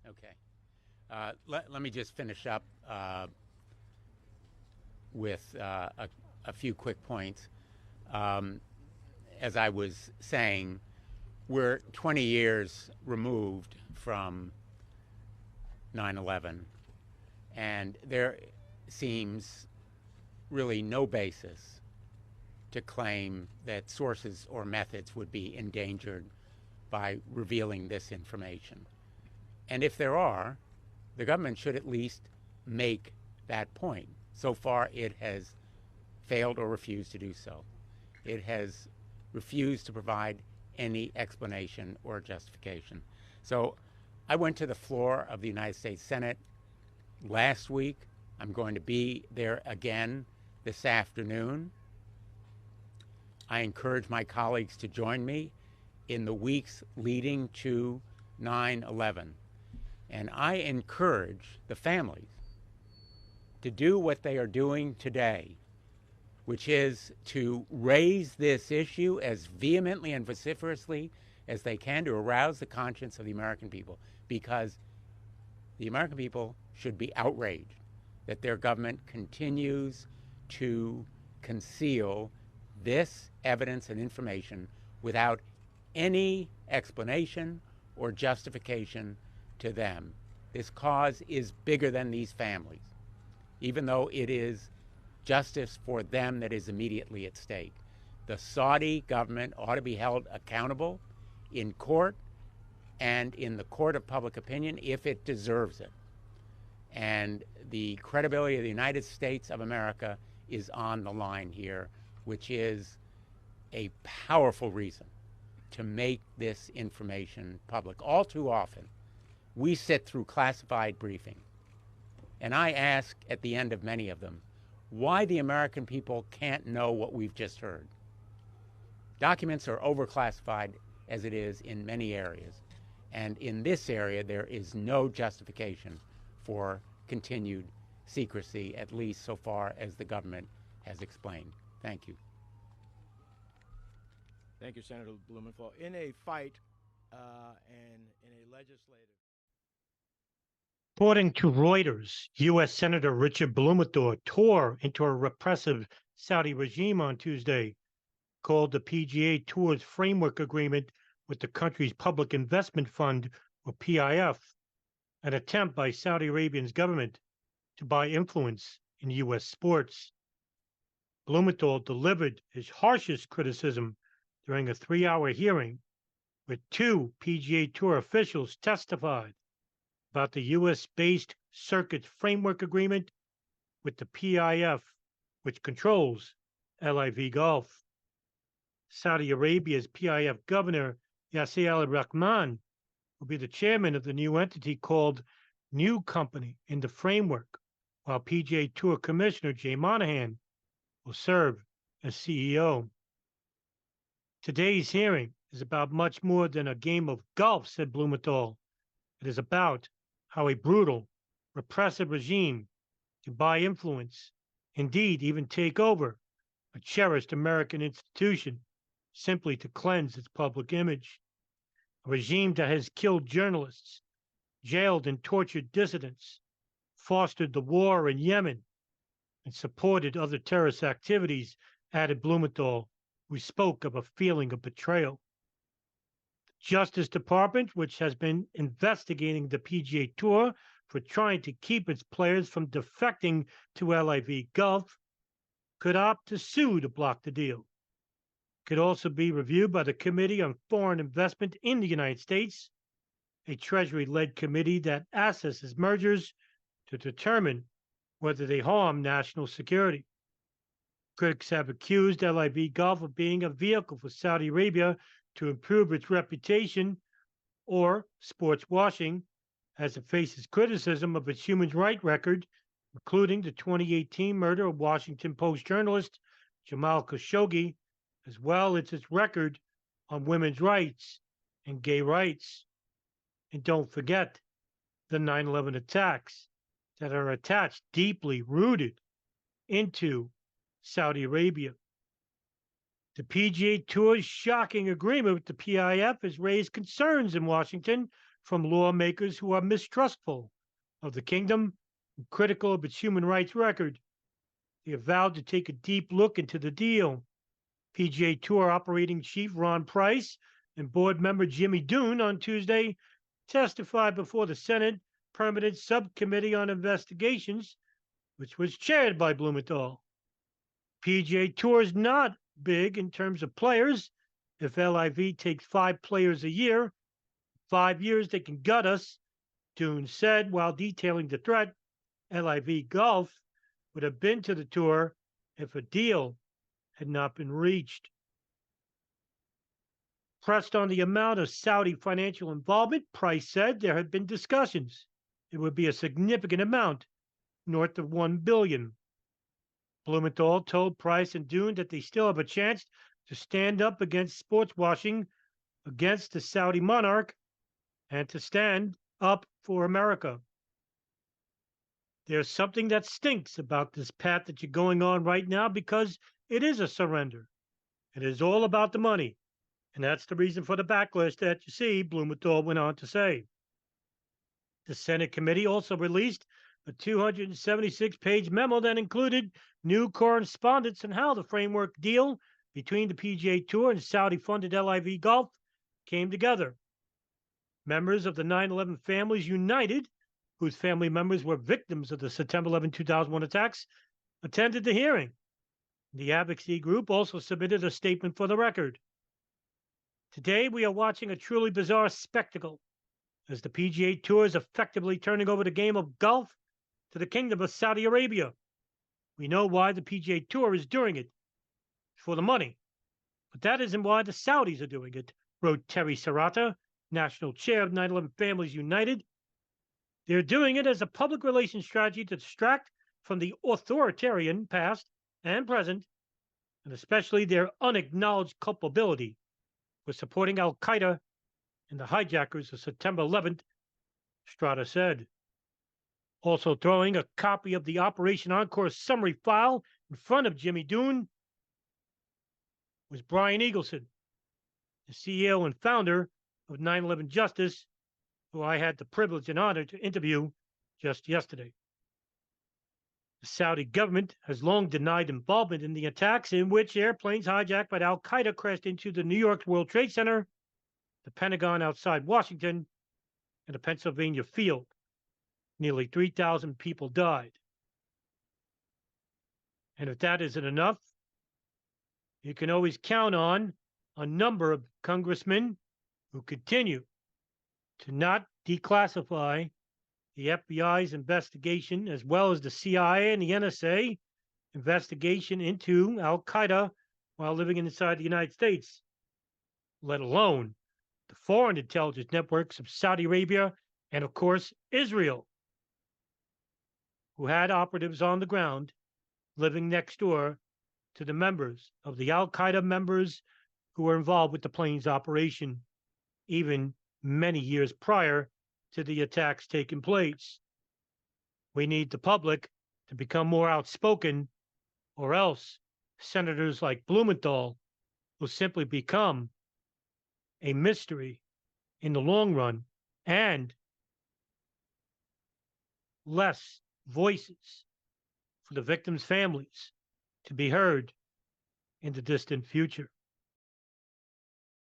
Okay. Let me just finish up with a few quick points. Um, as I was saying, we're 20 years removed from 9/11, and there seems really no basis to claim that sources or methods would be endangered by revealing this information. And if there are, the government should at least make that point. So far, it has failed or refused to do so. It has refused to provide any explanation or justification. So I went to the floor of the United States Senate last week. I'm going to be there again this afternoon. I encourage my colleagues to join me in the weeks leading to 9/11. And I encourage the families to do what they are doing today, which is to raise this issue as vehemently and vociferously as they can to arouse the conscience of the American people, because the American people should be outraged that their government continues to conceal this evidence and information without any explanation or justification to them. This cause is bigger than these families, even though it is justice for them that is immediately at stake. The Saudi government ought to be held accountable in court and in the court of public opinion if it deserves it. And the credibility of the United States of America is on the line here, which is a powerful reason to make this information public. All too often, we sit through classified briefing, and I ask at the end of many of them, why the American people can't know what we've just heard. Documents are overclassified as it is in many areas, and in this area there is no justification for continued secrecy, at least so far as the government has explained. Thank you. Thank you, Senator Blumenthal. In a fight and in a legislative. According to Reuters, U.S. Senator Richard Blumenthal tore into a repressive Saudi regime on Tuesday, called the PGA Tour's framework agreement with the country's Public Investment Fund, or PIF, an attempt by Saudi Arabia's government to buy influence in U.S. sports. Blumenthal delivered his harshest criticism during a 3-hour hearing where 2 PGA Tour officials testified about the U.S.-based circuit framework agreement with the PIF, which controls LIV Golf. Saudi Arabia's PIF governor, Yasser al-Rahman, will be the chairman of the new entity called New Company in the framework, while PGA Tour Commissioner Jay Monahan will serve as CEO. Today's hearing is about much more than a game of golf, said Blumenthal. It is about how a brutal, repressive regime can buy influence, indeed even take over, a cherished American institution simply to cleanse its public image. A regime that has killed journalists, jailed and tortured dissidents, fostered the war in Yemen, and supported other terrorist activities, added Blumenthal, who spoke of a feeling of betrayal. The Justice Department, which has been investigating the PGA Tour for trying to keep its players from defecting to LIV Golf, could opt to sue to block the deal. It could also be reviewed by the Committee on Foreign Investment in the United States, a Treasury-led committee that assesses mergers to determine whether they harm national security. Critics have accused LIV Golf of being a vehicle for Saudi Arabia to improve its reputation, or sports washing, as it faces criticism of its human rights record, including the 2018 murder of Washington Post journalist Jamal Khashoggi, as well as its record on women's rights and gay rights. And don't forget the 9/11 attacks that are attached, deeply rooted into Saudi Arabia. The PGA Tour's shocking agreement with the PIF has raised concerns in Washington from lawmakers who are mistrustful of the kingdom and critical of its human rights record. They have vowed to take a deep look into the deal. PGA Tour operating chief Ron Price and board member Jimmy Doon on Tuesday testified before the Senate Permanent Subcommittee on Investigations, which was chaired by Blumenthal. PGA Tour is not big in terms of players. If LIV takes 5 players a year, 5 years they can gut us, Doon said while detailing the threat. LIV Golf would have been to the tour if a deal had not been reached. Pressed on the amount of Saudi financial involvement, Price said there had been discussions. It would be a significant amount, north of $1 billion. Blumenthal told Price and Doon that they still have a chance to stand up against sports washing against the Saudi monarch and to stand up for America. There's something that stinks about this path that you're going on right now because it is a surrender. It is all about the money. And that's the reason for the backlash that you see, Blumenthal went on to say. The Senate committee also released a 276-page memo that included new correspondence on how the framework deal between the PGA Tour and Saudi-funded LIV Golf came together. Members of the 9/11 Families United, whose family members were victims of the September 11, 2001 attacks, attended the hearing. The advocacy group also submitted a statement for the record. Today, we are watching a truly bizarre spectacle as the PGA Tour is effectively turning over the game of golf to the Kingdom of Saudi Arabia. We know why the PGA Tour is doing it. It's for the money. But that isn't why the Saudis are doing it, wrote Terry Serrata, national chair of 9/11 Families United. They're doing it as a public relations strategy to distract from the authoritarian past and present, and especially their unacknowledged culpability for supporting al-Qaeda and the hijackers of September 11th, Strata said. Also throwing a copy of the Operation Encore summary file in front of Jimmy Doon was Brian Eagleson, the CEO and founder of 9/11 Justice, who I had the privilege and honor to interview just yesterday. The Saudi government has long denied involvement in the attacks in which airplanes hijacked by al-Qaeda crashed into the New York World Trade Center, the Pentagon outside Washington, and the Pennsylvania field. Nearly 3,000 people died. And if that isn't enough, you can always count on a number of congressmen who continue to not declassify the FBI's investigation, as well as the CIA and the NSA investigation into al-Qaeda while living inside the United States, let alone the foreign intelligence networks of Saudi Arabia and, of course, Israel, who had operatives on the ground living next door to the members of the al-Qaeda members who were involved with the plane's operation, even many years prior to the attacks taking place. We need the public to become more outspoken, or else senators like Blumenthal will simply become a mystery in the long run, and less voices for the victims' families to be heard in the distant future.